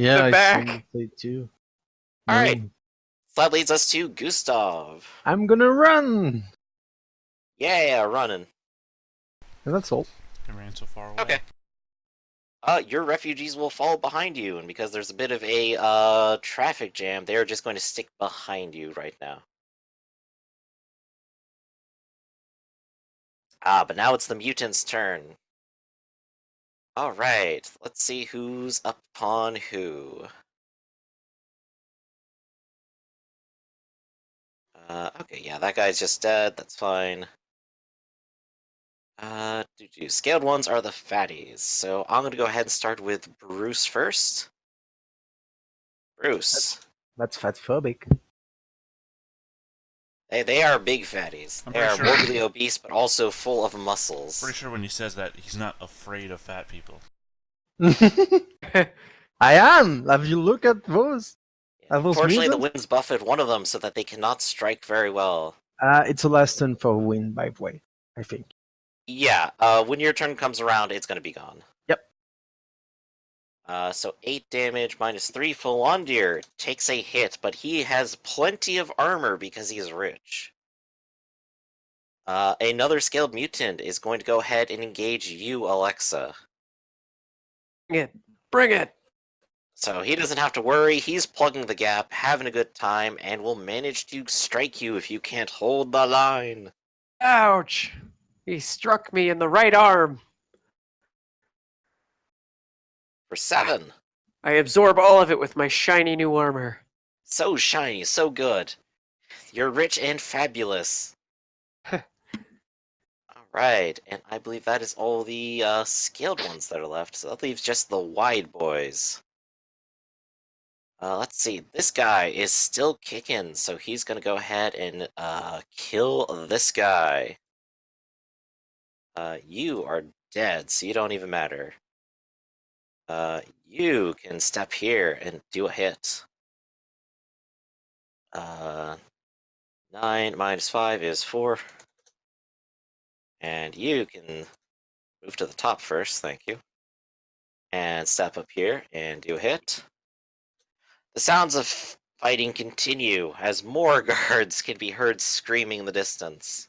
Yeah, I'm I back. saw you play too. Alright, No. so that leads us to Gustav. I'm gonna run! Yeah, running. And that's all. I ran so far away. Okay. Your refugees will follow behind you, and because there's a bit of a traffic jam, they're just going to stick behind you right now. But now it's the mutants' turn. Alright, let's see who's up upon who. Okay, yeah, that guy's just dead, that's fine. Scaled ones are the fatties, so I'm gonna go ahead and start with Bruce first. Bruce. That's fatphobic. They are big fatties. I'm They pretty are sure- morbidly obese, but also full of muscles. Pretty sure when he says that, he's not afraid of fat people. I am! Have you looked at those? Are those Unfortunately, the mutants? wind's buffeted one of them so that they cannot strike very well. It's a last turn for win, by the way. I think. Yeah, when your turn comes around, it's gonna be gone. Yep. So 8 damage minus 3. Philandir takes a hit, but he has plenty of armor because he's rich. Another scaled mutant is going to go ahead and engage you, Alexa. Bring it! So he doesn't have to worry, he's plugging the gap, having a good time, and will manage to strike you if you can't hold the line. Ouch! He struck me in the right arm. For 7. I absorb all of it with my shiny new armor. So shiny, so good. You're rich and fabulous. Alright, and I believe that is all the scaled ones that are left, so that leaves just the wide boys. Let's see, this guy is still kicking, so he's gonna go ahead and kill this guy. You are dead, so you don't even matter. You can step here and do a hit. 9 minus 5 is 4. And you can move to the top first, thank you. And step up here and do a hit. The sounds of fighting continue as more guards can be heard screaming in the distance.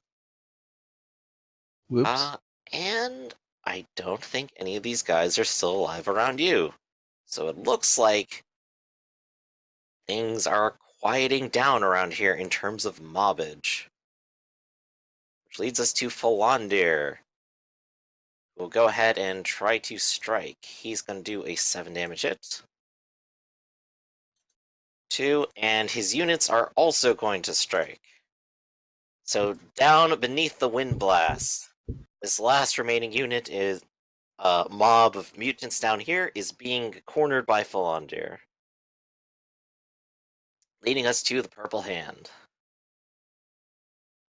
Whoops. And I don't think any of these guys are still alive around you. So it looks like things are quieting down around here in terms of mobbage. Which leads us to Philandir. We'll go ahead and try to strike. He's going to do a 7 damage hit. 2, and his units are also going to strike. So down beneath the wind blast, this last remaining unit is a mob of mutants down here is being cornered by Philandir. Leading us to the purple hand.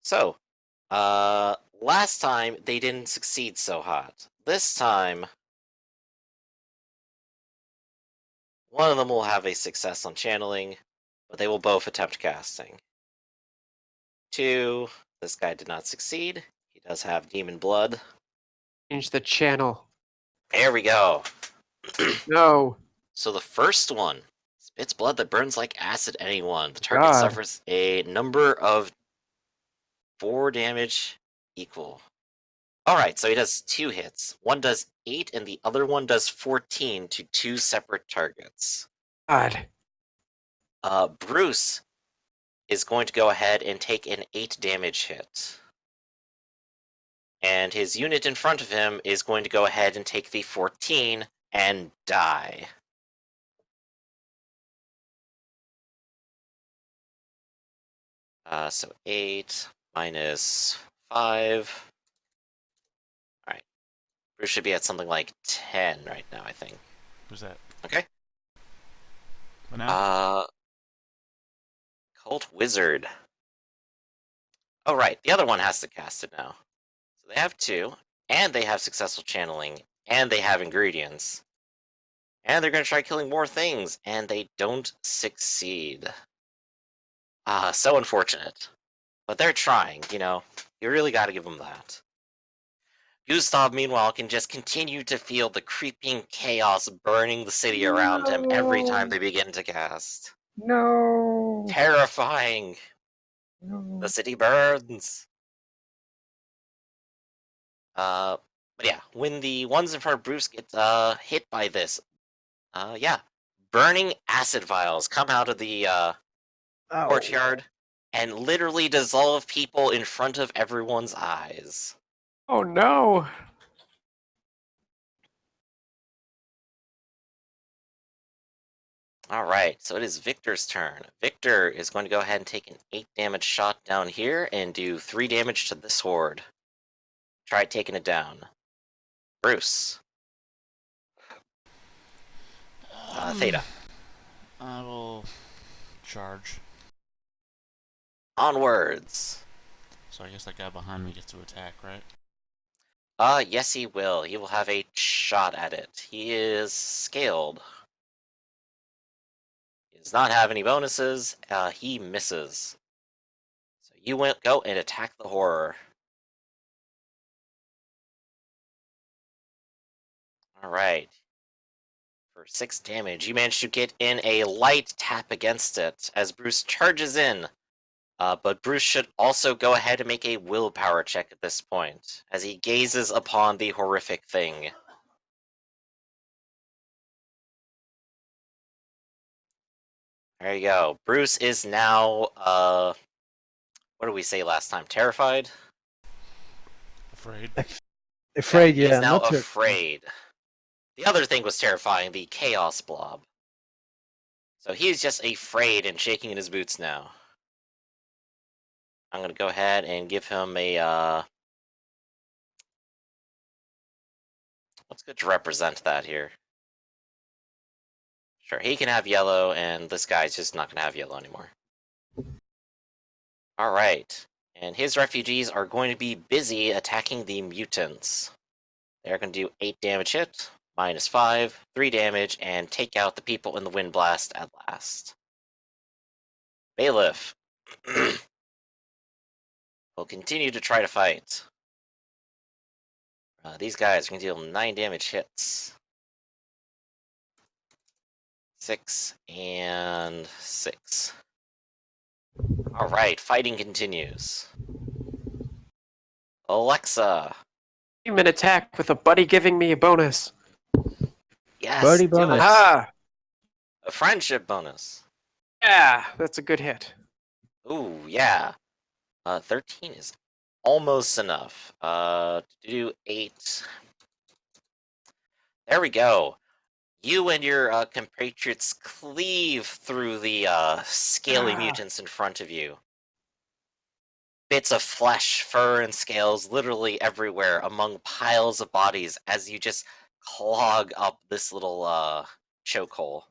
So, last time they didn't succeed so hot. This time, one of them will have a success on channeling, but they will both attempt casting. 2, this guy did not succeed. He does have demon blood. Change the channel. There we go. No. So the first one spits blood that burns like acid anyone. The target God. suffers a number of 4 damage equal. Alright, so he does 2 hits. One does 8 and the other one does 14 to 2 separate targets. God. Bruce is going to go ahead and take an 8 damage hit. And his unit in front of him is going to go ahead and take the 14 and die. So 8 minus 5. Alright. Bruce should be at something like 10 right now, I think. Who's that? Okay. What now? Cult Wizard. Oh, right. The other one has to cast it now. So they have 2, and they have successful channeling, and they have ingredients. And they're going to try killing more things, and they don't succeed. So unfortunate. But they're trying, you know. You really got to give them that. Gustav, meanwhile, can just continue to feel the creeping chaos burning the city around him every time they begin to cast. No. Terrifying! No. The city burns! But yeah, when the ones in front of Bruce get hit by this, yeah, burning acid vials come out of the Oh. courtyard and literally dissolve people in front of everyone's eyes. Oh no! Alright, so it is Victor's turn. Victor is going to go ahead and take an 8 damage shot down here and do 3 damage to this horde. Try taking it down. Bruce. Theta. I will charge. Onwards. So I guess that guy behind me gets to attack, right? Yes he will. He will have a shot at it. He is scaled. He does not have any bonuses. He misses. So you go and attack the horror. Alright. For 6 damage, you manage to get in a light tap against it as Bruce charges in. But Bruce should also go ahead and make a willpower check at this point, as he gazes upon the horrific thing. There you go. Bruce is now, what did we say last time? Terrified? Afraid. Afraid, He yeah. is now Not afraid. The other thing was terrifying, the Chaos Blob. So he's just afraid and shaking in his boots now. I'm gonna go ahead and give him a, what's good to represent that here? Sure, he can have yellow, and this guy's just not gonna have yellow anymore. Alright, and his refugees are going to be busy attacking the mutants. They're going to do 8 damage hit, -5, 3 damage, and take out the people in the Wind Blast at last. Bailiff will continue to try to fight. These guys are going to deal 9 damage hits. 6 and 6. Alright, fighting continues. Alexa. Human attack with a buddy giving me a bonus. Yes, Buddy do bonus. it. Ah! A friendship bonus. Yeah, that's a good hit. Ooh, yeah. 13 is almost enough. To do 8. There we go. You and your compatriots cleave through the scaly mutants in front of you. Bits of flesh, fur, and scales literally everywhere among piles of bodies as you just clog up this little chokehold.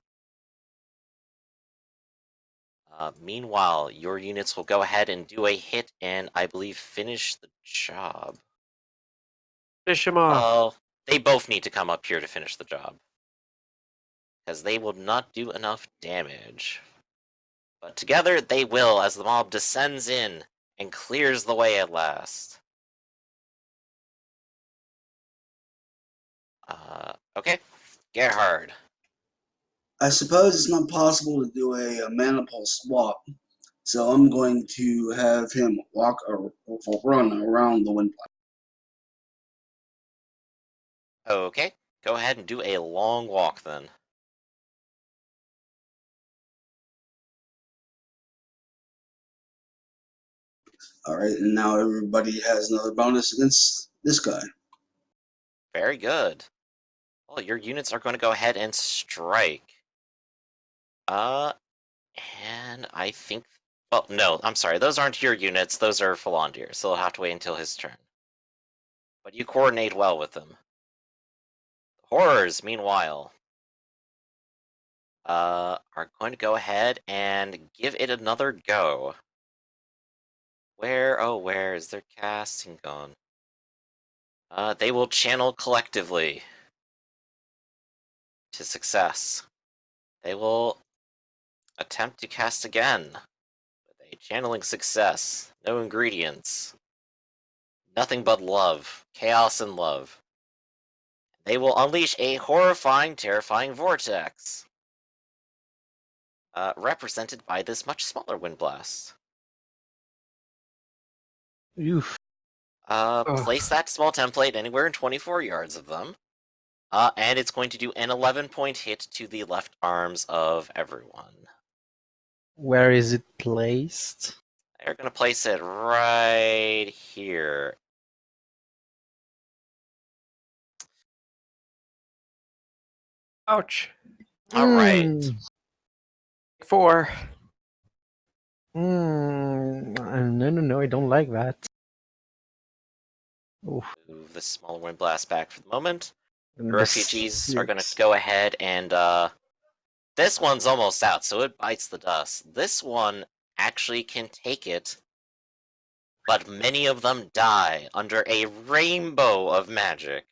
Meanwhile, your units will go ahead and do a hit and, I believe, finish the job. Finish him off. Well, they both need to come up here to finish the job. Because they will not do enough damage. But together they will as the mob descends in and clears the way at last. Okay. Gerhard. I suppose it's not possible to do a maniple swap, so I'm going to have him walk or run around the wind. Okay. Go ahead and do a long walk then. Alright, and now everybody has another bonus against this guy. Very good. Well, your units are going to go ahead and strike. And I think... Well, no, I'm sorry. Those aren't your units. Those are Philandir, so they'll have to wait until his turn. But you coordinate well with them. Horrors, meanwhile, are going to go ahead and give it another go. Where is their casting gone? They will channel collectively to success. They will attempt to cast again with a channeling success. No ingredients. nothing but love, chaos and love. They will unleash a horrifying, terrifying vortex, represented by this much smaller wind blast. Oof. Place that small template anywhere in 24 yards of them. And it's going to do an 11-point hit to the left arms of everyone. Where is it placed? They're going to place it right here. Ouch. Alright. Mm. 4. No, I don't like that. Oof. Move the small wind blast back for the moment. The And refugees are going to six. go ahead and, this one's almost out, so it bites the dust. This one actually can take it, but many of them die under a rainbow of magic.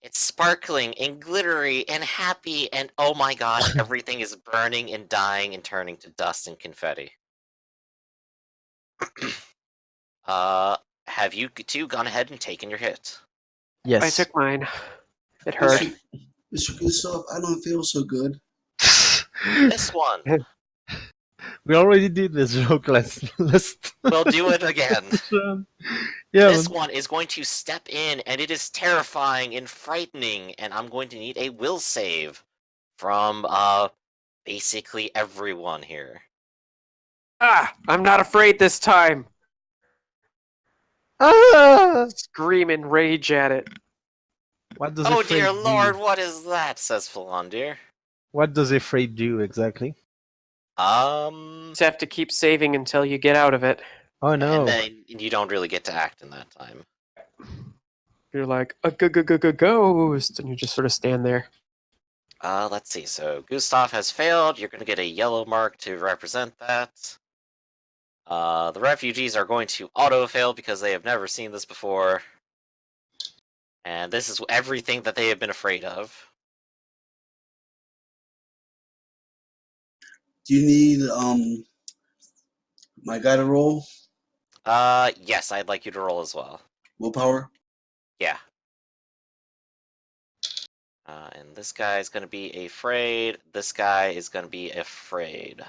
It's sparkling and glittery and happy, and oh my god, everything is burning and dying and turning to dust and confetti. Have you two gone ahead and taken your hit? Yes. I took mine. It hurt. Mr. Gustav, I don't feel so good. This one We already did this joke last. will do it again. Yeah. This one is going to step in, and it is terrifying and frightening, and I'm going to need a will save from, basically everyone here. I'm not afraid this time. Ah! Scream and rage at it. What does Oh afraid dear do? lord, what is that? Says Philandir. What does afraid do exactly? Just have to keep saving until you get out of it. Oh no. And then you don't really get to act in that time. You're like a ghost, and you just sort of stand there. Let's see. So Gustav has failed. You're going to get a yellow mark to represent that. The refugees are going to auto-fail because they have never seen this before. And this is everything that they have been afraid of. Do you need my guy to roll? Yes, I'd like you to roll as well. Willpower? Yeah. And this guy is going to be afraid. This guy is going to be afraid.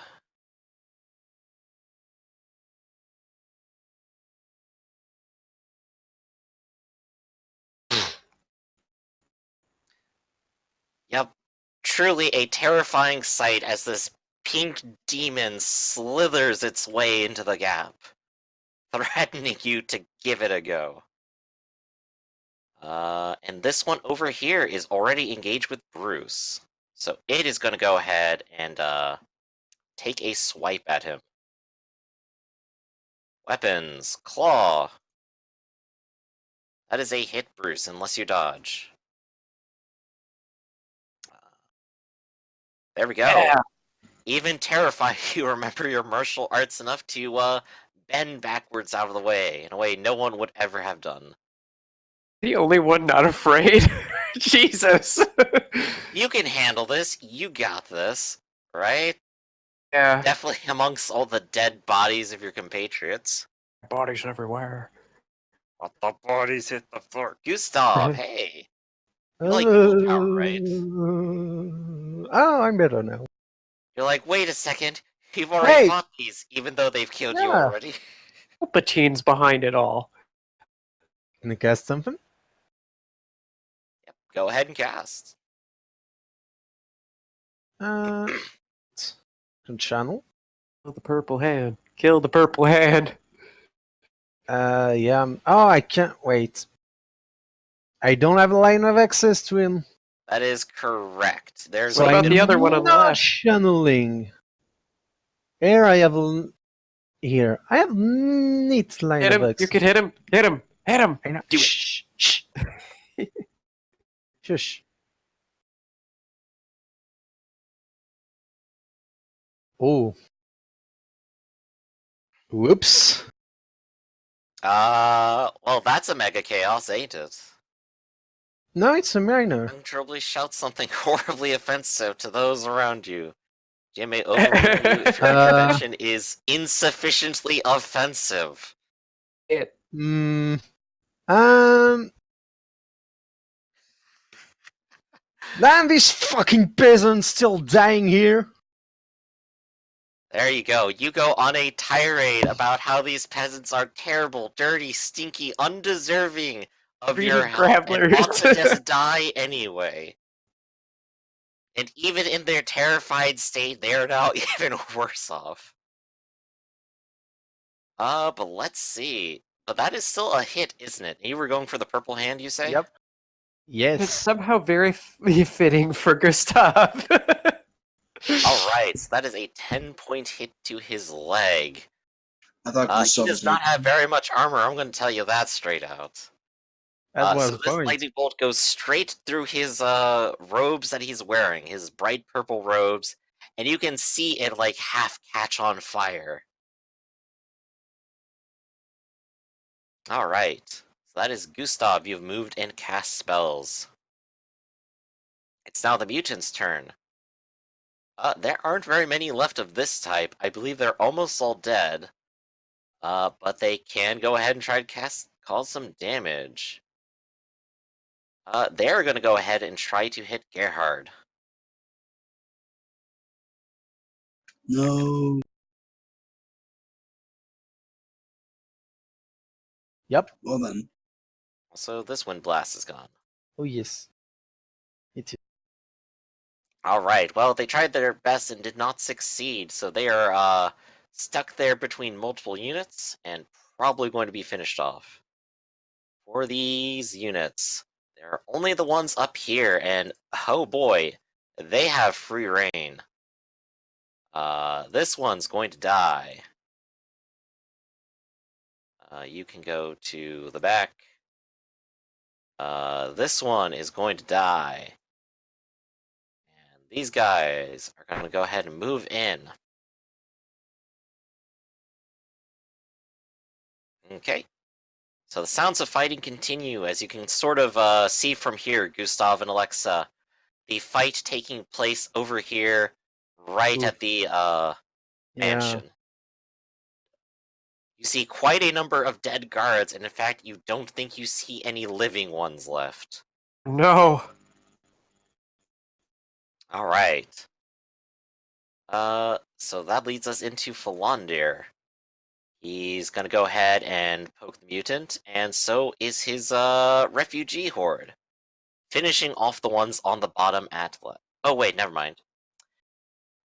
Yep. Truly a terrifying sight as this pink demon slithers its way into the gap, threatening you to give it a go. And this one over here is already engaged with Bruce. So it is going to go ahead and take a swipe at him. Weapons. Claw. That is a hit, Bruce, unless you dodge. There we go. Yeah. Even terrified, you remember your martial arts enough to bend backwards out of the way in a way no one would ever have done. The only one not afraid. Jesus. You can handle this. You got this, right? Yeah. Definitely amongst all the dead bodies of your compatriots. Bodies everywhere. But the bodies hit the floor. Gustav, hey. You like willpower, right? Oh, I'm better now. You're like, wait a second. You've already Hey! fought these, even though they've killed you Yeah. already. Palpatine's behind it all. Can you cast something? Yep, go ahead and cast. Can channel. Kill the purple hand. Kill the purple hand. Yeah. Oh, I can't wait. I don't have a line of access to him. That is correct. There's What a about bit the of- other one on the not left? channeling. Here I have here. I have neat line Hit of him. access. You could hit him. Hit him. Hit him. I know. Do it. Shh, shh. Shush. Oh. Whoops. Well, that's a mega chaos, ain't it? No, it's a minor. Uncontrollably shout something horribly offensive to those around you. You may overrule you if your intervention is insufficiently offensive. It. Hmm. Um. Damn, this fucking peasant's still dying here. There you go. You go on a tirade about how these peasants are terrible, dirty, stinky, undeserving of Greedy your help, and ought to grabblers. just die anyway. And even in their terrified state, they are now even worse off. But let's see. But that is still a hit, isn't it? You were going for the purple hand, you say? Yep. It's Yes. somehow very fitting for Gustav. Alright, so that is a 10-point hit to his leg. I thought He Gustav does was not going have very much armor, I'm going to tell you that straight out. That was So the this point. lightning bolt goes straight through his robes that he's wearing, his bright purple robes, and you can see it like half catch on fire. Alright, so that is Gustav, you've moved and cast spells. It's now the mutant's turn. There aren't very many left of this type. I believe they're almost all dead. But they can go ahead and try to cause some damage. They're gonna go ahead and try to hit Gerhard. No. Yep. Well then. Also, this wind blast is gone. Oh yes. It is. Alright, well, they tried their best and did not succeed, so they are, stuck there between multiple units, and probably going to be finished off. For these units, they're only the ones up here, and oh boy, they have free reign. This one's going to die. You can go to the back. This one is going to die. And these guys are going to go ahead and move in. Okay. So the sounds of fighting continue, as you can sort of see from here, Gustav and Alexa. The fight taking place over here, right Oof. at the Yeah. mansion. You see quite a number of dead guards, and in fact, you don't think you see any living ones left. No. Alright. So that leads us into Philandir. He's gonna go ahead and poke the mutant, and so is his refugee horde. Finishing off the ones on the bottom at left. Oh wait, never mind.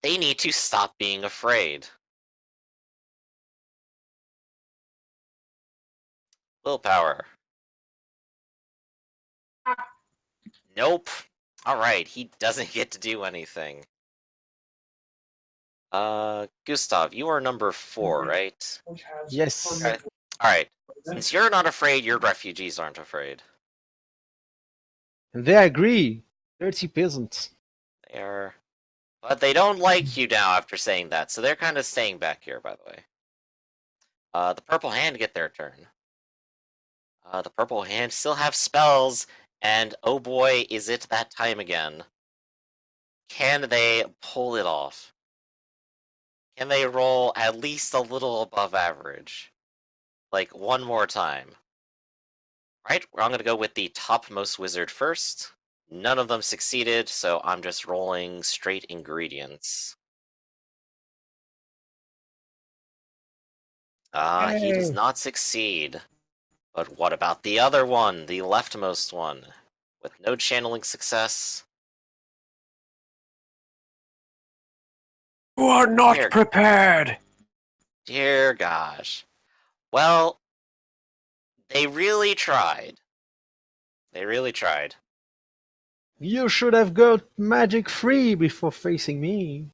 They need to stop being afraid. Willpower. Nope. Alright, he doesn't get to do anything. Gustav, you are number 4, right? Yes. Okay. Alright. Since you're not afraid, your refugees aren't afraid. And they agree. Dirty peasants. They are... But they don't like you now after saying that, so they're kind of staying back here, by the way. The Purple Hand get their turn. The Purple Hand still have spells, and oh boy, is it that time again. Can they pull it off? Can they roll at least a little above average? Like, one more time. Right, I'm gonna go with the topmost wizard first. None of them succeeded, so I'm just rolling straight ingredients. He does Yay. not succeed. But what about the other one, the leftmost one? With no channeling success. You are not Dear, prepared. dear gosh. Well, they really tried. They really tried. You should have got magic free before facing me.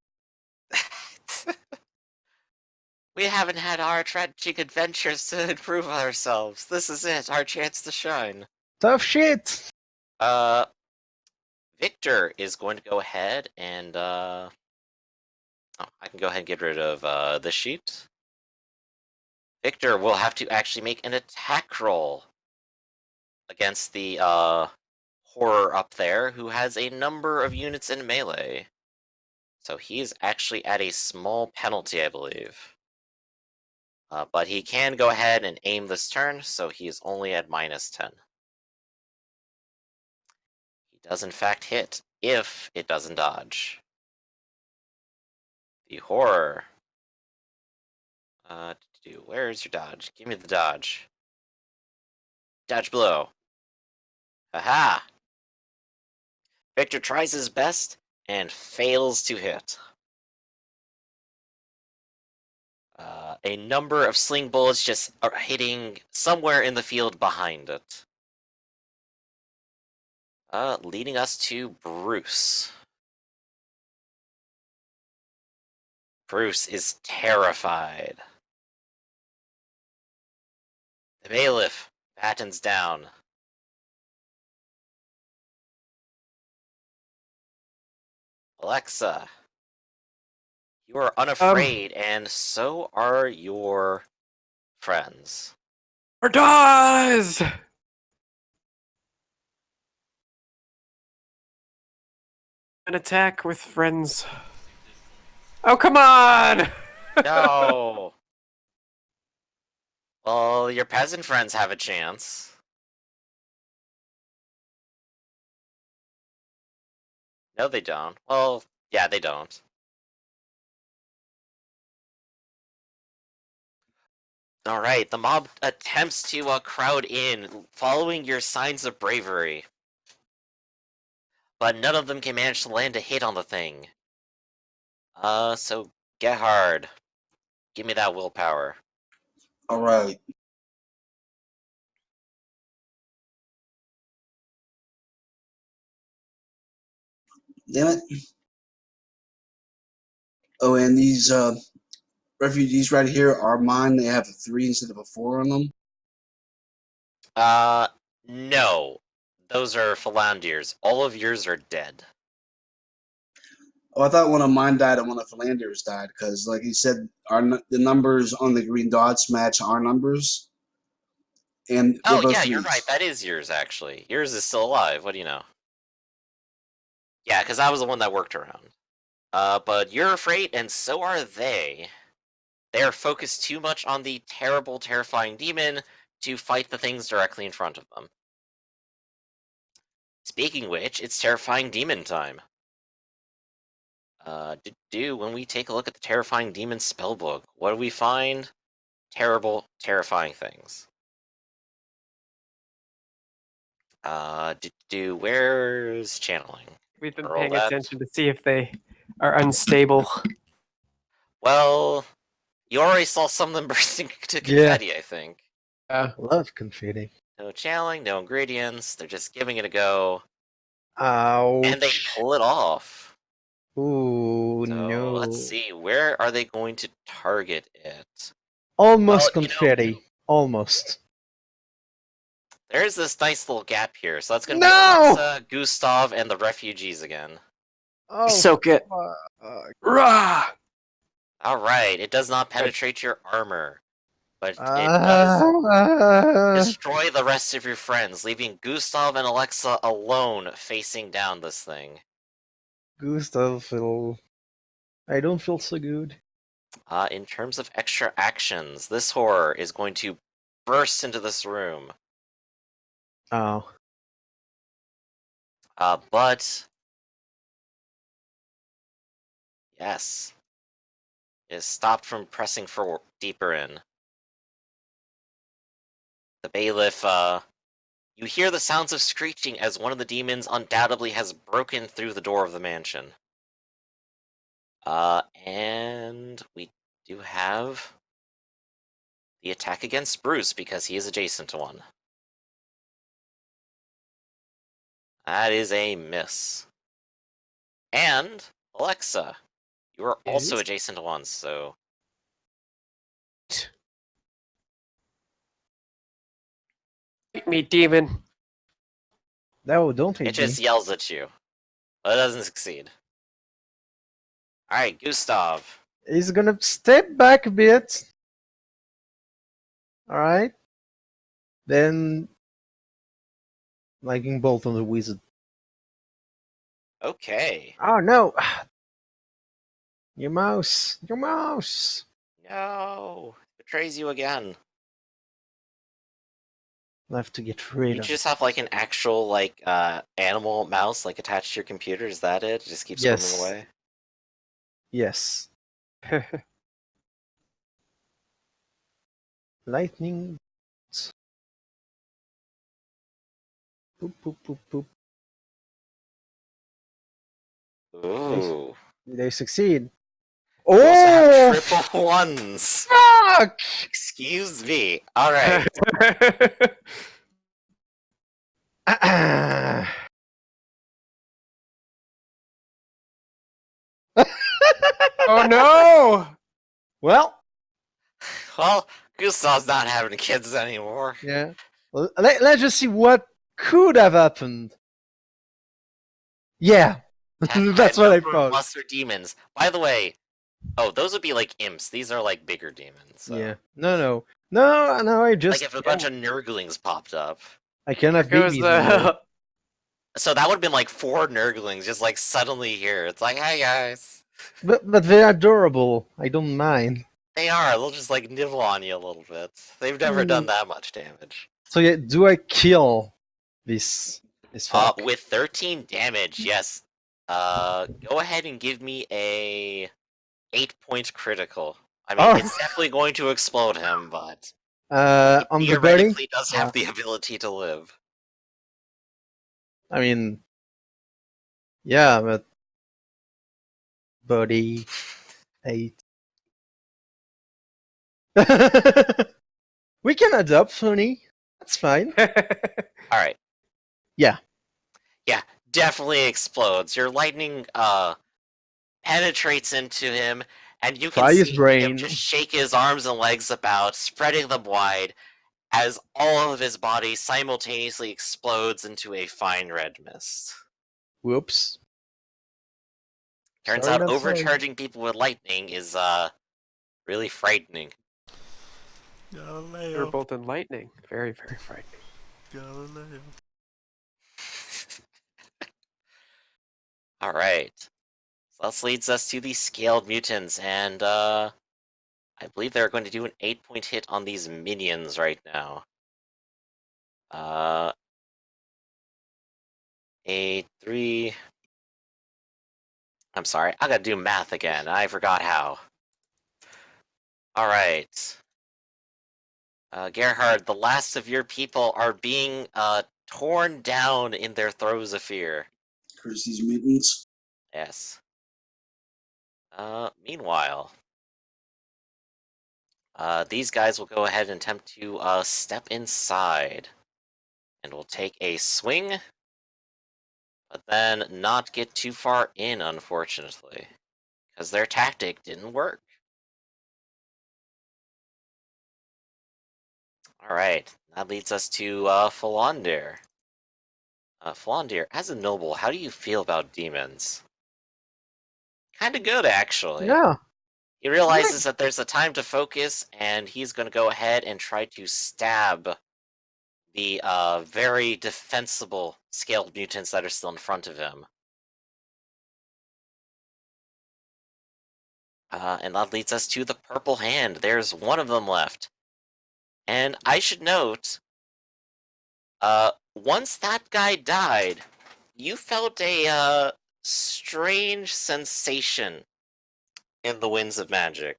We haven't had our tragic adventures to improve ourselves. This is it, our chance to shine. Tough shit. Victor is going to go ahead and, oh, I can go ahead and get rid of, this sheet. Victor will have to actually make an attack roll against the, horror up there, who has a number of units in melee. So he is actually at a small penalty, I believe. But he can go ahead and aim this turn, so he is only at -10. He does in fact hit, if it doesn't dodge. The horror. Where's your dodge? Give me the dodge. Dodge blow. Haha! Victor tries his best and fails to hit. A number of sling bullets just are hitting somewhere in the field behind it. Leading us to Bruce. Bruce is terrified. The bailiff battens down. Alexa, you are unafraid, and so are your friends. Or dies! An attack with friends. Oh, come on! No! Well, your peasant friends have a chance. No, they don't. Well, yeah, they don't. Alright, the mob attempts to crowd in, following your signs of bravery. But none of them can manage to land a hit on the thing. So get hard. Give me that willpower. All right. Damn it. Oh, and these refugees right here are mine. They have a 3 instead of a 4 on them. No. Those are Philandiers. All of yours are dead. Oh, I thought one of mine died and one of Philander's died because, like he said, the numbers on the green dots match our numbers, and they're Oh, both yeah, you're 3s. right. That is yours, actually. Yours is still alive. What do you know? Yeah, because I was the one that worked around. But you're afraid, and so are they. They are focused too much on the terrible, terrifying demon to fight the things directly in front of them. Speaking of which, it's terrifying demon time. When we take a look at the terrifying demon spellbook, what do we find? Terrible, terrifying things. Where's channeling? We've been Roll paying that. attention to see if they are unstable. Well, you already saw some of them bursting to confetti, I think. Love confetti. No channeling, no ingredients, they're just giving it a go. Ouch. And they pull it off. Ooh, So no. let's see, where are they going to target it? Almost Well, confetti. Almost. There's this nice little gap here, so that's gonna be No! Alexa, Gustav, and the refugees again. Oh, Soak it. fuck. Rah! Alright, it does not penetrate your armor, but it does Ah, destroy the rest of your friends, leaving Gustav and Alexa alone facing down this thing. Gustav, I don't feel so good. In terms of extra actions, this horror is going to burst into this room. Oh. But yes, is stopped from pressing for deeper in. The bailiff, you hear the sounds of screeching as one of the demons undoubtedly has broken through the door of the mansion. And we do have the attack against Bruce because he is adjacent to one. That is a miss. And Alexa, you are also Yes. adjacent to one, so Fight me, demon. No, don't it hate me. just yells at you, but it doesn't succeed. Alright, Gustav. He's gonna step back a bit. Alright. Then lightning bolt on the wizard. Okay. Oh no! Your mouse! Your mouse! No. betrays you again. I have to get rid You of. just have like an actual like animal mouse like attached to your computer. Is that it? It just keeps swimming Yes. away. Yes. Lightning. Boop, boop, boop, boop. Ooh. They succeed. You also have Oh! triple ones. Fuck! Excuse me. All right. Oh no! Well, Well, Gustav's not having kids anymore. yeah. Let's just see what could have happened. Yeah. Attacked by a That's what I number of thought. lesser demons. By the way, oh, those would be like imps. These are like bigger demons. So. Yeah. No. I just. Like if a bunch of nurglings popped up. I can have There goes babies. in there. the. So that would have been like 4 nurglings just like suddenly here. It's like, hey guys. But they're adorable. I don't mind. They are. They'll just like nibble on you a little bit. They've never done that much damage. So yeah, do I kill this fuck? With 13 damage, yes. Go ahead and give me a 8-point critical. I mean, Oh. it's definitely going to explode him, but On he the body? theoretically does have the ability to live. I mean, yeah, but body 8. We can adopt, funny. That's fine. All right. Yeah. Yeah, definitely explodes. Your lightning penetrates into him, and you can Fry his see him brain. just shake his arms and legs about, spreading them wide, as all of his body simultaneously explodes into a fine red mist. Whoops. Turns Sorry, out not sorry. overcharging people with lightning is really frightening. They were Galileo. both in lightning. Very, very frightening. Galileo. Alright. So this leads us to the scaled mutants, and I believe they're going to do an 8-point hit on these minions right now. A 3. I'm sorry, I gotta do math again. I forgot how. Alright. Gerhard, the last of your people are being torn down in their throes of fear. Curse these mutants. Yes. Meanwhile, these guys will go ahead and attempt to step inside. And will take a swing, but then not get too far in, unfortunately. Because their tactic didn't work. Alright, that leads us to Philandir. Philandir, as a noble, how do you feel about demons? Kinda good, actually. Yeah. He realizes that there's a time to focus, and he's going to go ahead and try to stab the very defensible scaled mutants that are still in front of him. And that leads us to the purple hand. There's one of them left. And I should note, once that guy died, you felt a strange sensation in the winds of magic.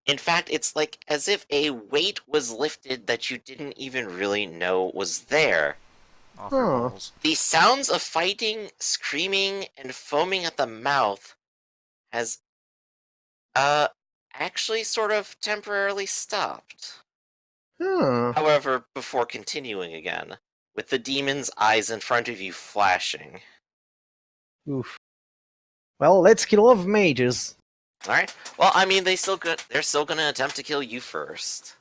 In fact, it's like as if a weight was lifted that you didn't even really know was there. Off your Huh. balls. The sounds of fighting, screaming, and foaming at the mouth has actually sort of temporarily stopped. Huh. However, before continuing again, with the demon's eyes in front of you flashing. Oof. Well, let's kill off mages. Alright. Well, I mean they're still gonna attempt to kill you first.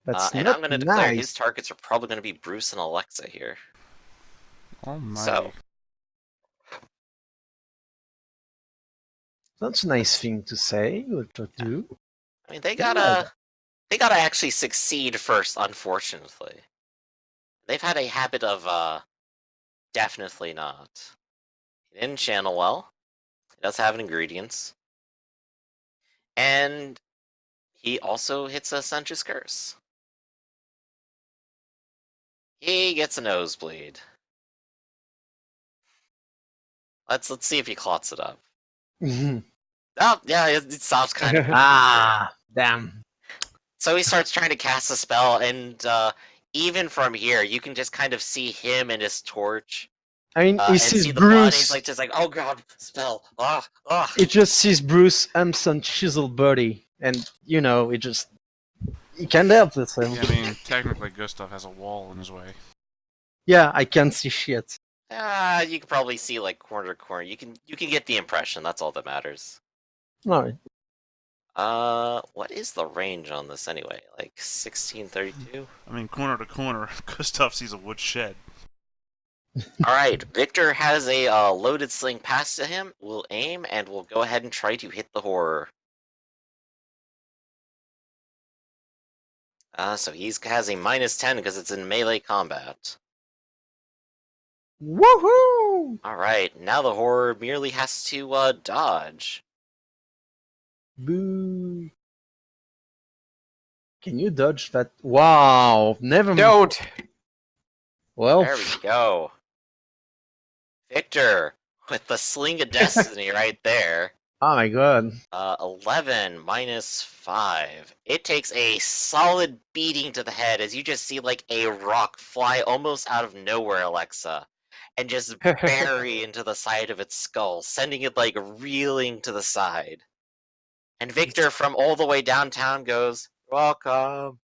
That's And not I'm gonna declare his nice. targets are probably gonna be Bruce and Alexa here. Almighty. So That's a nice thing to say or to do. I mean they Yeah. gotta actually succeed first, unfortunately. They've had a habit of definitely not. He didn't channel well. He does have ingredients. And he also hits a Sensuous Curse. He gets a nosebleed. Let's see if he clots it up. Oh, yeah, it stops kind of. Damn. So he starts trying to cast a spell, and even from here, you can just kind of see him and his torch, I mean, he and sees see the blood. And he's Bruce. like, just like, oh god, spell. Ah, ah. He just sees Bruce Hampson chiseled body, and he just he can't help it. Yeah, I mean, technically, Gustav has a wall in his way. Yeah, I can't see shit. You can probably see like corner to corner. You can get the impression. That's all that matters. Alright. What is the range on this anyway? Like 1632? I mean, corner to corner, Gustav sees a wood shed. Alright, Victor has a loaded sling passed to him. We'll aim, and we'll go ahead and try to hit the horror. So he has a -10 because it's in melee combat. Woohoo! Alright, now the horror merely has to dodge. Boo. Can you dodge that? Wow, never mind. Don't. Well, There we go. Victor, with the Sling of Destiny right there. oh my god. 11 -5. It takes a solid beating to the head as you just see like a rock fly almost out of nowhere, Alexa, and just bury into the side of its skull, sending it like reeling to the side. And Victor from all the way downtown goes, "Welcome."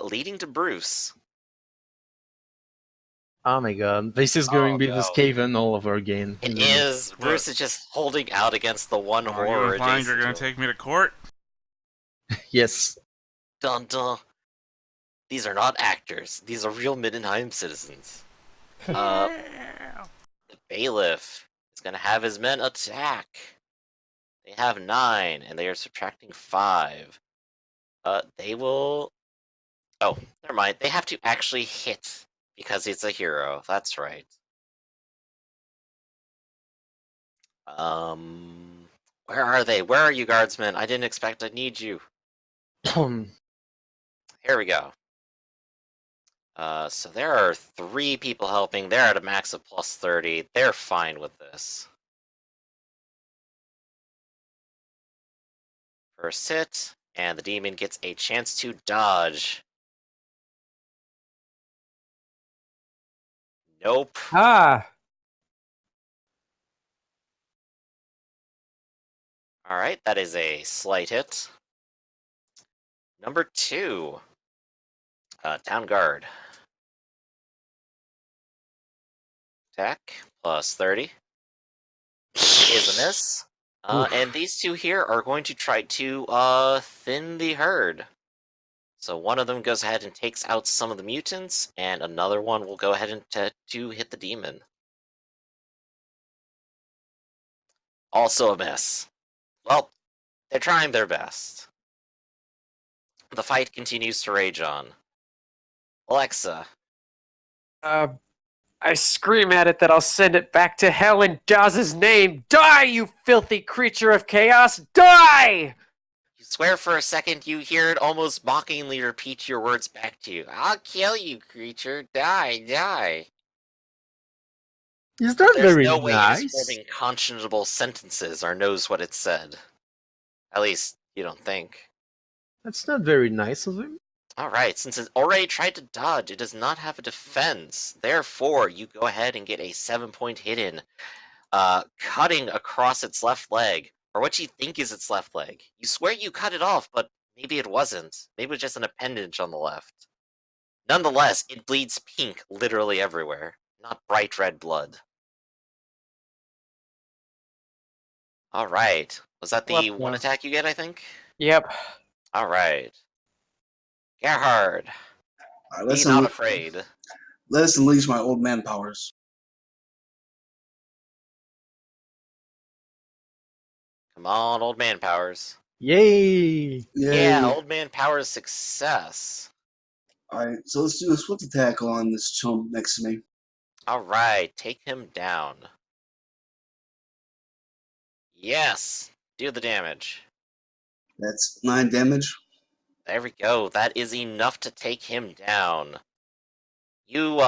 Leading to Bruce. Oh my god. This is going to be no. this cave-in all over again. It is. Bruce is just holding out against the one Are you horror. implying you're adjacent gonna to him. take me to court? Yes. Dun dun. These are not actors. These are real Middenheim citizens. The bailiff is gonna have his men attack. They have 9, and they are subtracting 5. They will. Oh, never mind. They have to actually hit because it's a hero. That's right. Where are they? Where are you, guardsmen? I didn't expect I'd need you. Here we go. So there are 3 people helping. They're at a max of +30. They're fine with this. First hit, and the demon gets a chance to dodge. Nope. Ah. Alright, that is a slight hit. Number 2. Town Guard. Attack, +30. Is a miss. And these 2 here are going to try to thin the herd. So one of them goes ahead and takes out some of the mutants, and another one will go ahead and to hit the demon. Also a miss. Well, they're trying their best. The fight continues to rage on. Alexa. I scream at it that I'll send it back to hell in Dawes' name. Die, you filthy creature of chaos! Die! You swear for a second you hear it almost mockingly repeat your words back to you. I'll kill you, creature. Die, die. Is that There's very no way it nice? is forming conscionable sentences or knows what it said. At least, you don't think. That's not very nice of him. Alright, since it already tried to dodge, it does not have a defense. Therefore, you go ahead and get a 7-point hit in, cutting across its left leg. Or what you think is its left leg. You swear you cut it off, but maybe it wasn't. Maybe it was just an appendage on the left. Nonetheless, it bleeds pink literally everywhere, not bright red blood. Alright. Was that the What one the- attack you get, I think? Yep. Alright. Gerhard, Alright, be not afraid. let's unleash my old man powers. Come on, old man powers. Yay! Yeah, old man powers success. Alright, so let's do a swift attack on this chump next to me. Alright, take him down. Yes! Do the damage. That's 9 damage. There we go. That is enough to take him down. You,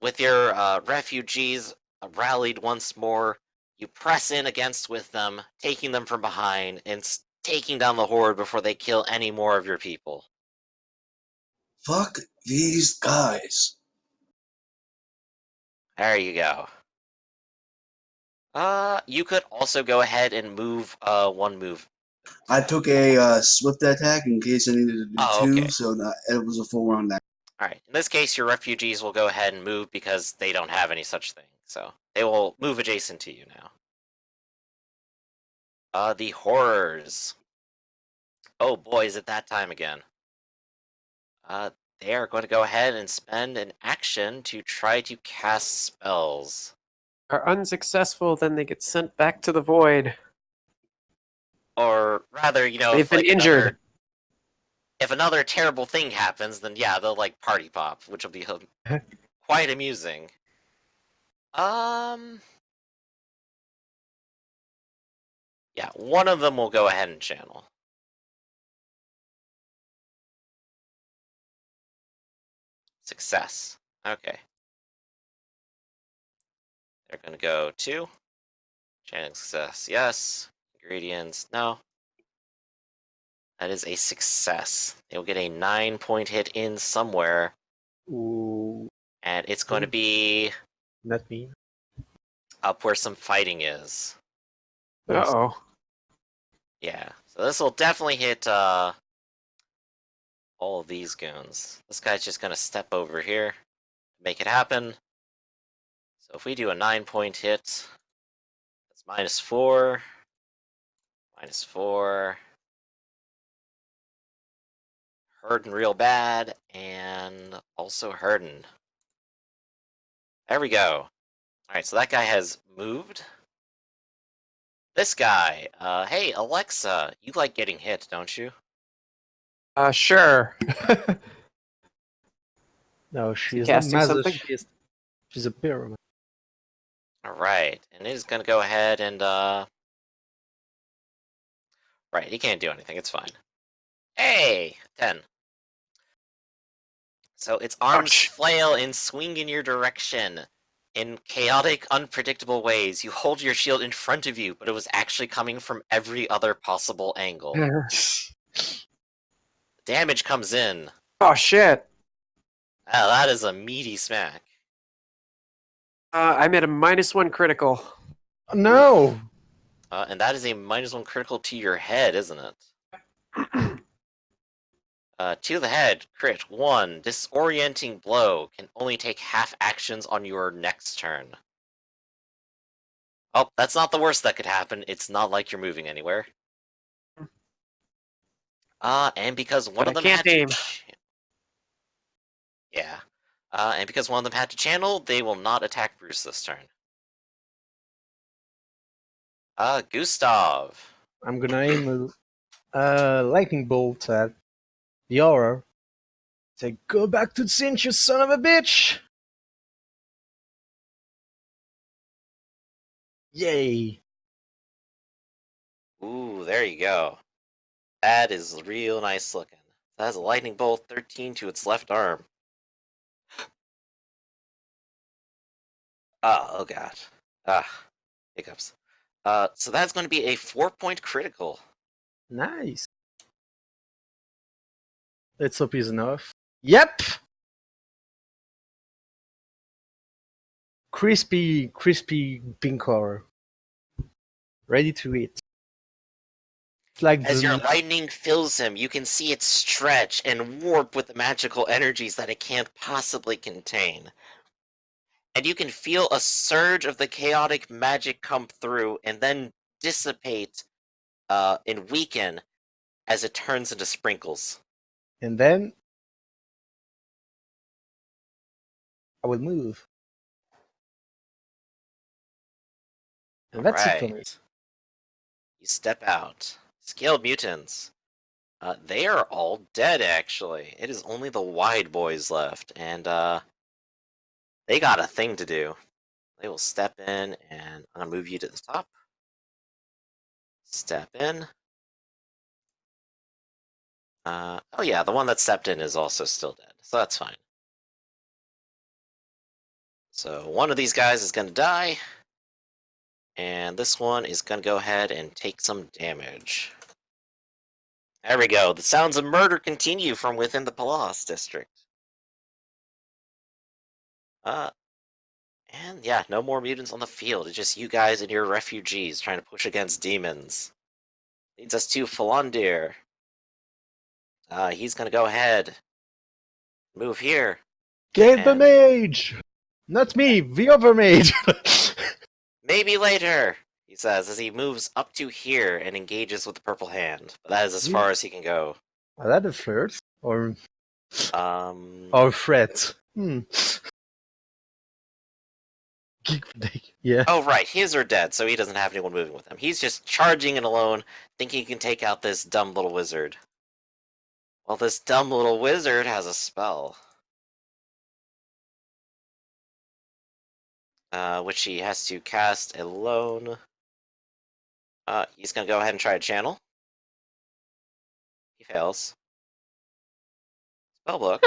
with your refugees rallied once more, you press in against with them, taking them from behind and taking down the horde before they kill any more of your people. Fuck these guys. There you go. You could also go ahead and move, one move. I took a swift attack in case I needed to do Oh, 2, okay. so that it was a full round action. Alright, in this case, your refugees will go ahead and move because they don't have any such thing. So, they will move adjacent to you now. The horrors. Oh boy, is it that time again. They are going to go ahead and spend an action to try to cast spells. Are unsuccessful, then they get sent back to the void. Or rather, you know, They've if been like injured. if another terrible thing happens, then yeah, they'll like party pop, which will be quite amusing. Yeah, one of them will go ahead and channel. Success. Okay. They're gonna go 2. Channeling success, yes. Ingredients, no. That is a success. They'll get a 9-point hit in somewhere, Ooh, and it's going to be not me. up where some fighting is. Uh-oh. Yeah, so this will definitely hit all of these goons. This guy's just gonna step over here, make it happen. So if we do a 9-point hit, that's -4, -4. Hurting real bad, and also hurting. There we go. Alright, so that guy has moved. This guy, hey, Alexa, you like getting hit, don't you? Sure. No, Is she he is not casting something? masochist. She's a pyramid. Alright, and it is gonna go ahead and, right, he can't do anything, it's fine. Hey! 10. So its arms Ouch. flail and swing in your direction. In chaotic, unpredictable ways, you hold your shield in front of you, but it was actually coming from every other possible angle. Damage comes in. Oh, shit. Ah, that is a meaty smack. I'm at a -1 critical. No! And that is a -1 critical to your head, isn't it? To the head, crit 1. Disorienting blow. Can only take half actions on your next turn. Oh, that's not the worst that could happen. It's not like you're moving anywhere. And because one But of I them can't had to... aim. Yeah. And because one of them had to channel, they will not attack Bruce this turn. Gustav. I'm gonna aim a lightning bolt at the aura. Say, go back to Cinch, you son of a bitch! Yay! Ooh, there you go. That is real nice looking. That has a lightning bolt 13 to its left arm. Oh god. Hiccups. So that's going to be a 4-point critical. Nice. Let's hope he's enough. Yep! Crispy, crispy pink aura. Ready to eat. It's like As your the... lightning fills him, you can see it stretch and warp with the magical energies that it can't possibly contain. And you can feel a surge of the chaotic magic come through and then dissipate and weaken as it turns into sprinkles. And then... I will move. And that's it for me. Alright. You step out. Scaled mutants. They are all dead, actually. It is only the wide boys left, and they got a thing to do. They will step in, and I'm gonna move you to the top. Step in. Oh yeah, the one that stepped in is also still dead, so that's fine. So one of these guys is gonna die, and this one is gonna go ahead and take some damage. There we go. The sounds of murder continue from within the Palos district. And yeah, no more mutants on the field. It's just you guys and your refugees trying to push against demons. Leads us to Falandir. He's gonna go ahead. Move here. Get the And mage! Not me, the other mage! maybe later, he says as he moves up to here and engages with the purple hand. But that is as far as he can go. Are that a flirt? Or Um, threat? Yeah. Oh, right, his are dead, so he doesn't have anyone moving with him. He's just charging it alone, thinking he can take out this dumb little wizard. Well, this dumb little wizard has a spell. Which he has to cast alone. He's gonna go ahead and try to channel. He fails. Spellbook.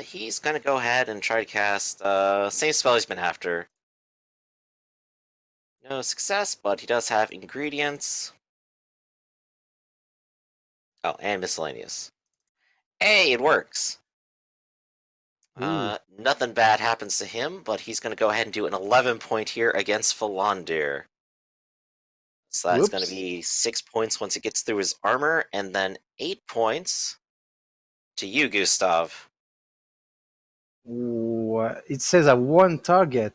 He's gonna go ahead and try to cast, same spell he's been after. No success, but he does have ingredients. Oh, and miscellaneous. Hey, it works! Nothing bad happens to him, but he's gonna go ahead and do an 11 point here against Falandir. So that's gonna be 6 points once it gets through his armor, and then 8 points to you, Gustav. It says a one target.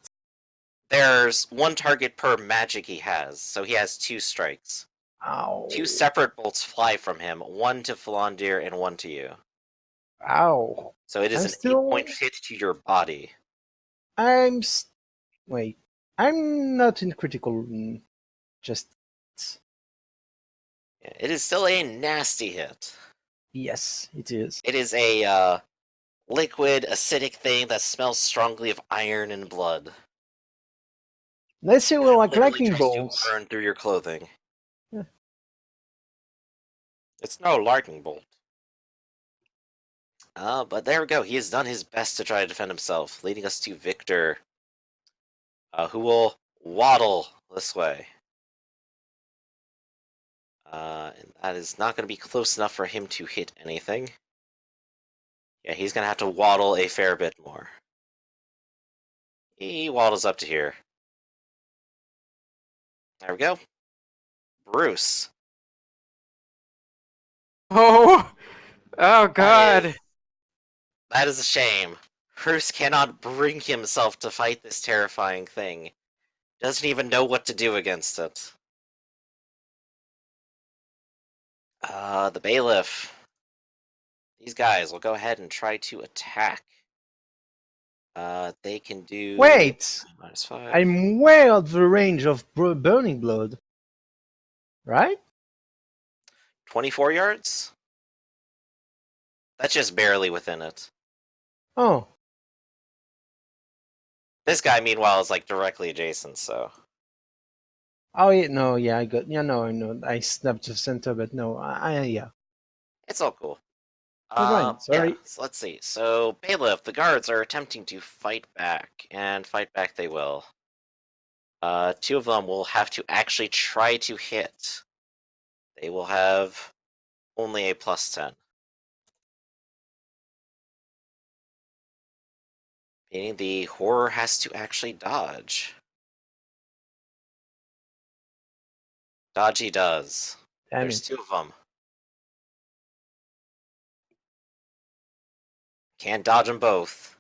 There's one target per magic he has, so he has 2 strikes. Ow. 2 separate bolts fly from him, one to Falandir and one to you. Ow. So it is I'm an still- 8-point hit to your body. Wait. I'm not in critical. Just. Yeah, it is still a nasty hit. Yes, it is. It is a liquid, acidic thing that smells strongly of iron and blood. Let's say we're like Literally lightning tries to bolts. burn through your clothing. Yeah. It's no lightning bolt. But there we go. He has done his best to try to defend himself, leading us to Victor, who will waddle this way. And that is not going to be close enough for him to hit anything. Yeah, he's going to have to waddle a fair bit more. He waddles up to here. There we go. Bruce. Oh God! That is a shame. Bruce cannot bring himself to fight this terrifying thing. Doesn't even know what to do against it. The bailiff. These guys will go ahead and try to attack. They can do... Wait! -5. I'm way out the range of Burning Blood. Right? 24 yards? That's just barely within it. Oh. This guy, meanwhile, is like directly adjacent, so... Oh, yeah, no, yeah, I got. Yeah, no, I know. I snapped the center, but no, yeah. It's all cool. Never mind, sorry. Yeah, so let's see. So, bailiff, the guards are attempting to fight back, and fight back they will. 2 of them will have to actually try to hit. They will have only a +10. Meaning the horror has to actually dodge. Dodge he does. Damn There's it. 2 of them. Can't dodge them both.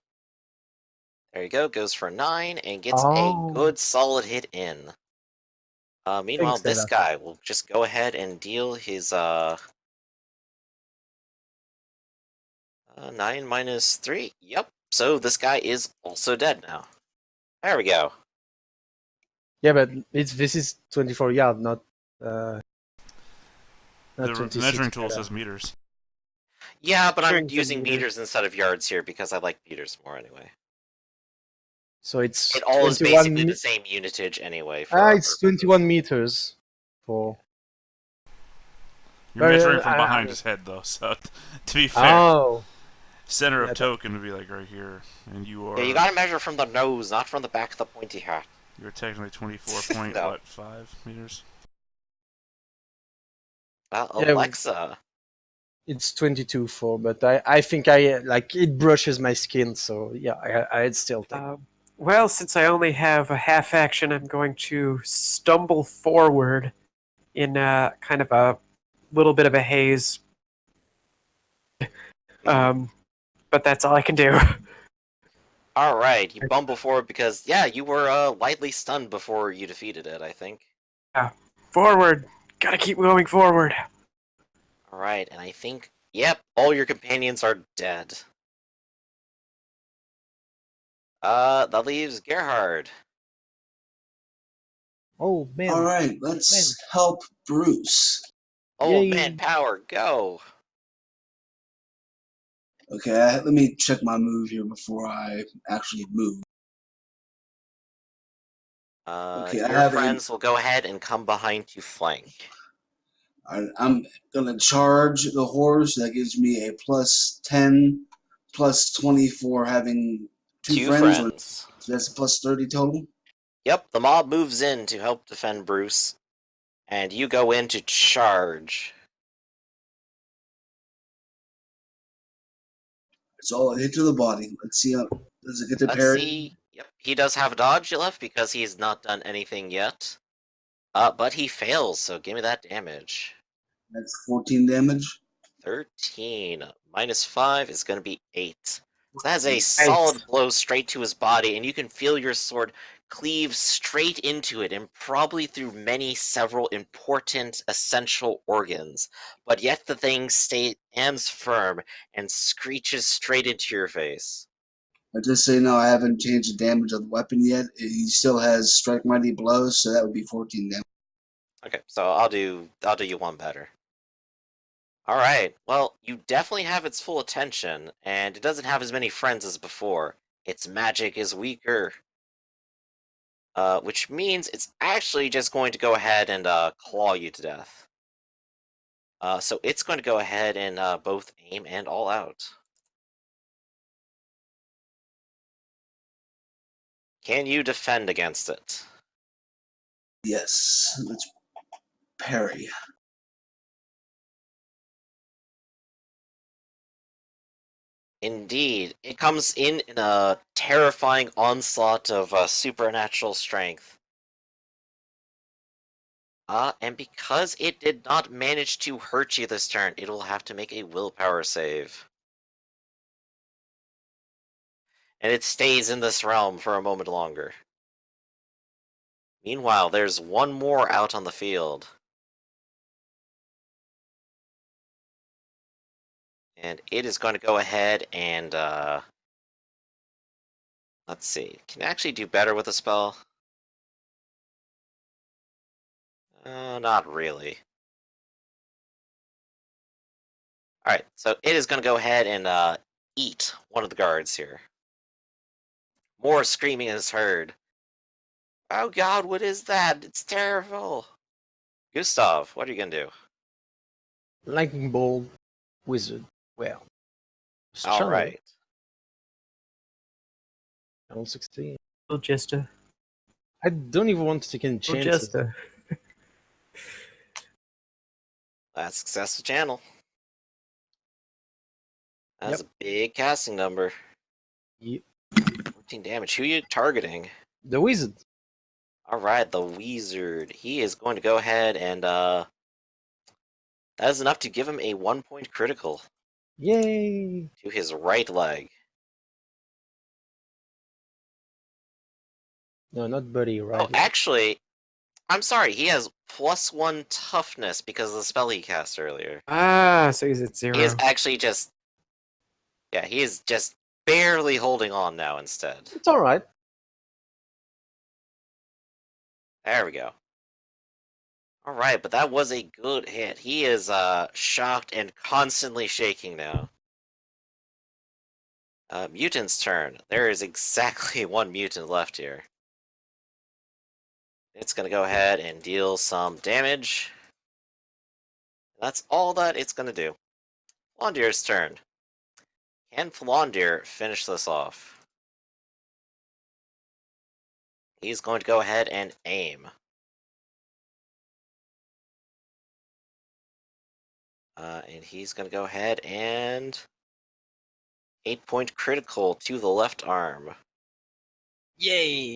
There you go, goes for 9 and gets Oh. a good solid hit in. Meanwhile, Thanks, this Data. guy will just go ahead and deal his 9 minus 3. Yep. So this guy is also dead now. There we go. Yeah, but this is 24 yard, not The 26 measuring tool meter. says meters. Yeah, but I'm Strings and using meters. meters instead of yards here because I like meters more anyway. So it's It all is 21 basically the same unitage anyway. it's 21 meters for. You're But, measuring from I behind mean- his head, though. So, to be fair, Oh, center yeah, of token would be like right here, and you are. Yeah, you gotta measure from the nose, not from the back of the pointy hat. You're technically 24 point No. what 5 meters. Well, Yeah, Alexa. it's 22 for, but I think I like it brushes my skin, so yeah, I'd still take. Well, since I only have a half action, I'm going to stumble forward in kind of a little bit of a haze. But that's all I can do. Alright, you bumble forward because, yeah, you were lightly stunned before you defeated it, I think. Forward. Gotta keep going forward. Alright, and I think, yep, all your companions are dead. That leaves Gerhard. Oh man! All right, let's help Bruce. Oh Yay. man, power, go! Okay, let me check my move here before I actually move. Okay, I Your have friends will go ahead and come behind to flank. I'm gonna charge the horse. That gives me a plus 10, plus 20 for having two friends. So that's a plus 30 total. Yep, the mob moves in to help defend Bruce, and you go in to charge. It's all a hit to the body. Let's see how does it get to Let's parry. see. Yep, he does have a dodge left because he's not done anything yet. But he fails, so give me that damage. That's 14 damage. 13 minus 5 is going to be 8. So that's a solid blow straight to his body, and you can feel your sword cleave straight into it and probably through several important essential organs. But yet the thing stands firm and screeches straight into your face. I just say no. I haven't changed the damage of the weapon yet. He still has strike mighty blows, so that would be 14 damage. Okay, so I'll do you one better. Alright, well, you definitely have its full attention, and it doesn't have as many friends as before. Its magic is weaker. Which means it's actually just going to go ahead and claw you to death. So it's going to go ahead and both aim and all out. Can you defend against it? Yes, let's parry. Indeed, it comes in a terrifying onslaught of supernatural strength. And because it did not manage to hurt you this turn, it will have to make a willpower save. And it stays in this realm for a moment longer. Meanwhile, there's one more out on the field. And it is going to go ahead and, let's see. Can it actually do better with a spell? Not really. Alright, so it is going to go ahead and, eat one of the guards here. More screaming is heard. Oh god, what is that? It's terrible! Gustav, what are you going to do? Lightning bolt, wizard. Well, channel. Alright. Channel 16. Well, just a. I don't even want to take any Well, chances. just a. That's successful channel. That's Yep. a big casting number. Yep. 14 damage. Who are you targeting? The wizard. Alright, the wizard. He is going to go ahead and, that is enough to give him a 1-point critical Yay! to his right leg. No, not buddy, right? Oh, actually, I'm sorry, he has +1 toughness because of the spell he cast earlier. So he's at 0. He is actually just... Yeah, he is just barely holding on now instead. It's alright. There we go. Alright, but that was a good hit. He is shocked and constantly shaking now. Mutant's turn. There is exactly one mutant left here. It's going to go ahead and deal some damage. That's all that it's going to do. Flondir's turn. Can Flondir finish this off? He's going to go ahead and aim. And he's going to go ahead and 8-point critical to the left arm. Yay!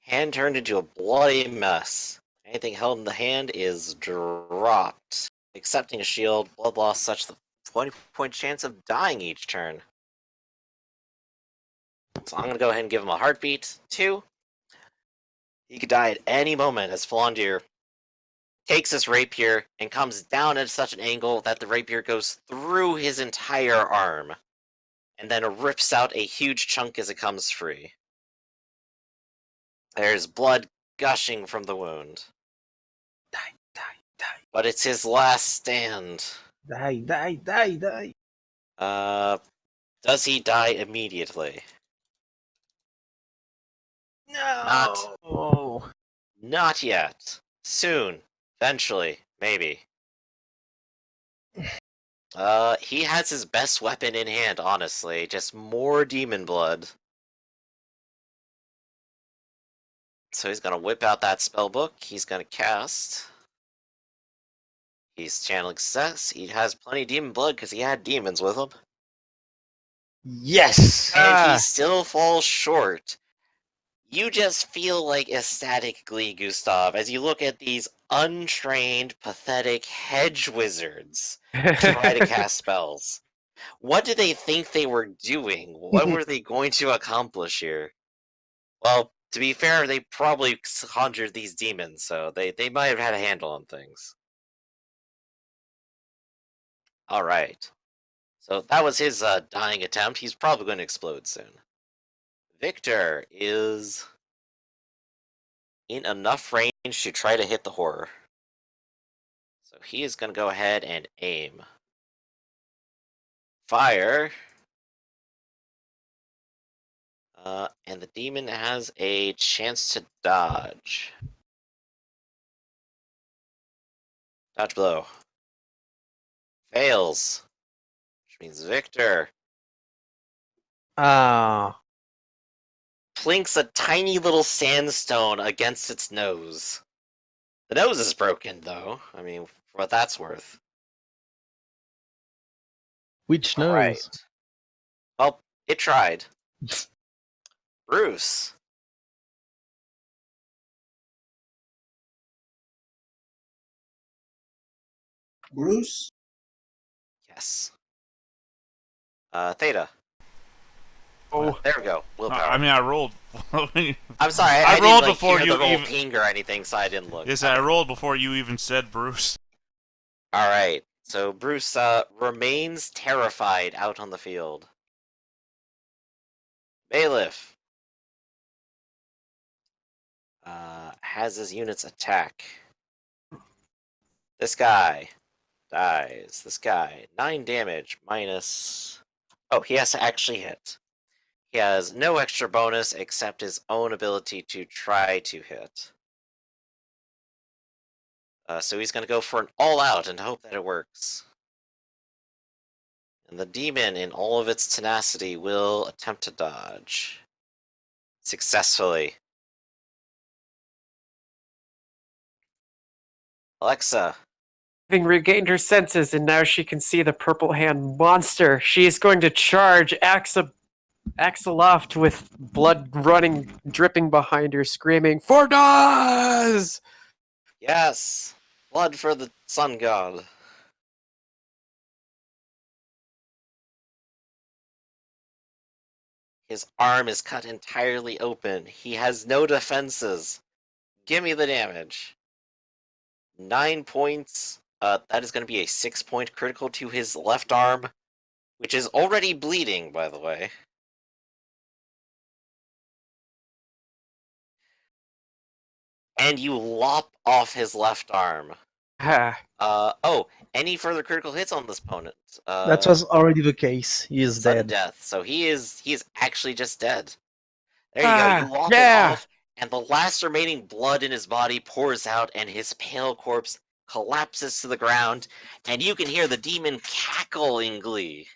Hand turned into a bloody mess. Anything held in the hand is dropped. Accepting a shield, blood loss such the 20-point chance of dying each turn. So I'm going to go ahead and give him a heartbeat. 2. He could die at any moment as Flondir takes his rapier and comes down at such an angle that the rapier goes through his entire arm and then rips out a huge chunk as it comes free. There's blood gushing from the wound. Die, die, die. But it's his last stand. Die, die, die, die. Does he die immediately? No! Not yet. Soon. Eventually. Maybe. He has his best weapon in hand, honestly. Just more demon blood. So he's gonna whip out that spell book. He's gonna cast. He's channeling success. He has plenty of demon blood because he had demons with him. Yes! And he still falls short. You just feel like ecstatic glee, Gustav, as you look at these untrained, pathetic hedge wizards try to cast spells. What did they think they were doing? What were they going to accomplish here? Well, to be fair, they probably conjured these demons, so they might have had a handle on things. Alright. So that was his dying attempt. He's probably going to explode soon. Victor is in enough range to try to hit the horror. So he is going to go ahead and aim. Fire. And the demon has a chance to dodge. Dodge blow. Fails. Which means Victor Ah. plinks a tiny little sandstone against its nose. The nose is broken, though. I mean, for what that's worth. Which nose? Alright. Well, it tried. Bruce. Bruce? Yes. Theta. Oh, There we go. Willpower. I mean, I rolled. I'm sorry. I didn't, rolled like, before hear you the roll even- ping or anything, so I didn't look. Yes, I rolled before you even said Bruce. All right. So Bruce remains terrified out on the field. Bailiff has his units attack. This guy dies. This guy 9 damage minus. Oh, he has to actually hit. He has no extra bonus except his own ability to try to hit. So he's going to go for an all-out and hope that it works. And the demon, in all of its tenacity, will attempt to dodge. Successfully. Alexa. having regained her senses and now she can see the purple hand monster, she is going to charge axe aloft with blood running, dripping behind her, screaming, "For Daz!" Yes! Blood for the sun god. His arm is cut entirely open. He has no defenses. Give me the damage. 9 points. That is going to be a 6-point critical to his left arm, which is already bleeding, by the way. And you lop off his left arm. Oh, any further critical hits on this opponent? That was already the case. He is Sudden dead. death. So he is actually just dead. There you go. You walk it Yeah. off, and the last remaining blood in his body pours out, and his pale corpse collapses to the ground, and you can hear the demon cackle in glee.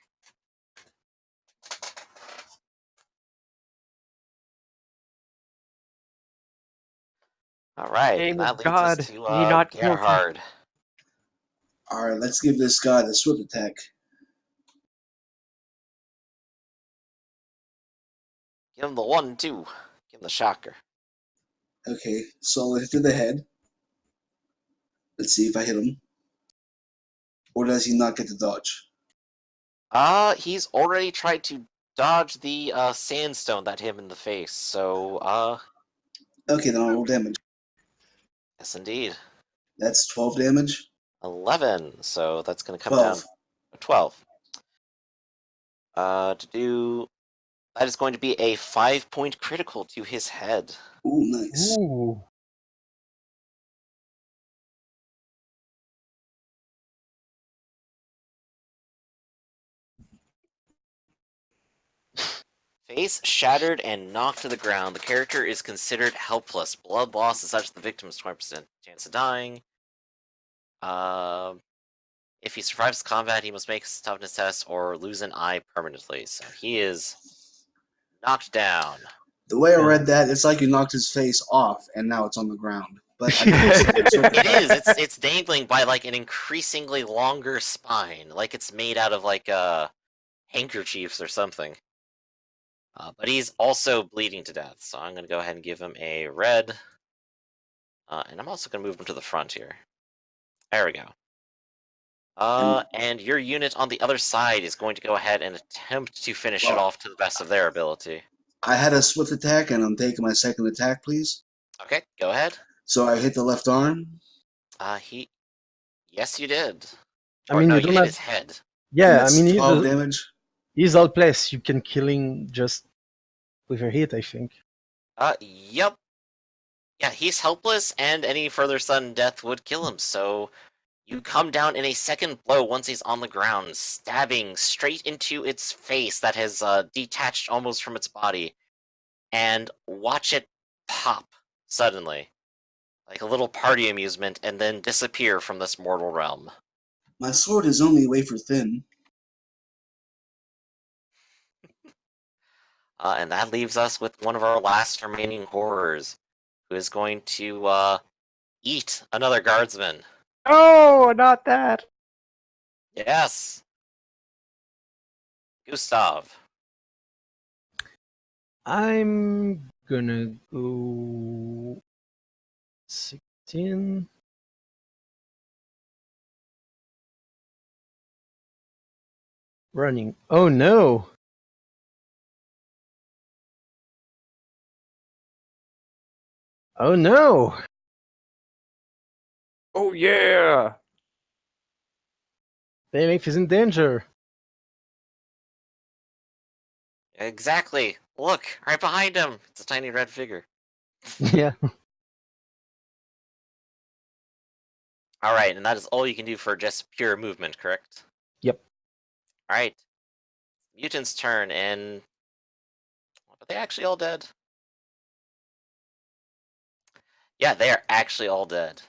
All right, Name and that of leads us God, to ye not guilty. Gerhard. All right, let's give this guy the swift attack. Give him the 1-2. Give him the shocker. Okay, so hit to the head. Let's see if I hit him. Or does he not get to dodge? He's already tried to dodge the sandstone that hit him in the face. So, Okay, then I'll roll damage. yes, indeed. That's 12 damage. 11. So that's going to come 12. down to 12. To do that is going to be a 5-point critical to his head. Ooh, nice. Ooh. Face shattered and knocked to the ground. The character is considered helpless. Blood loss is such that the victim has 20% chance of dying. If he survives combat, he must make a toughness test or lose an eye permanently. So he is knocked down. The way I Yeah. read that, it's like you knocked his face off and now it's on the ground. But I think it's a swift It attack. is. It's dangling by like an increasingly longer spine, like it's made out of like handkerchiefs or something. But he's also bleeding to death, so I'm gonna go ahead and give him a red. And I'm also gonna move him to the front here. There we go. And your unit on the other side is going to go ahead and attempt to finish it Well, off to the best of their ability. I had a swift attack and I'm taking my second attack, please. Okay, go ahead. So I hit the left arm. Yes, you did. I Or mean, no, you you don't hit have. his head. And Yeah, I that's mean, 12 damage. he's all place. You can kill him just with a hit, I think. Yep. Yeah, he's helpless, and any further sudden death would kill him, so you come down in a second blow once he's on the ground, stabbing straight into its face that has detached almost from its body, and watch it pop suddenly, like a little party amusement, and then disappear from this mortal realm. My sword is only wafer thin. And that leaves us with one of our last remaining horrors, who is going to eat another guardsman. Oh, not that. Yes, Gustav. I'm gonna go 16. Running. Oh no! Oh no! Oh yeah. Bayleaf is in danger. Exactly. Look, right behind him. It's a tiny red figure. Yeah. All right, and that is all you can do for just pure movement, correct? Yep. All right. Mutant's turn, and are they actually all dead? Yeah, they are actually all dead.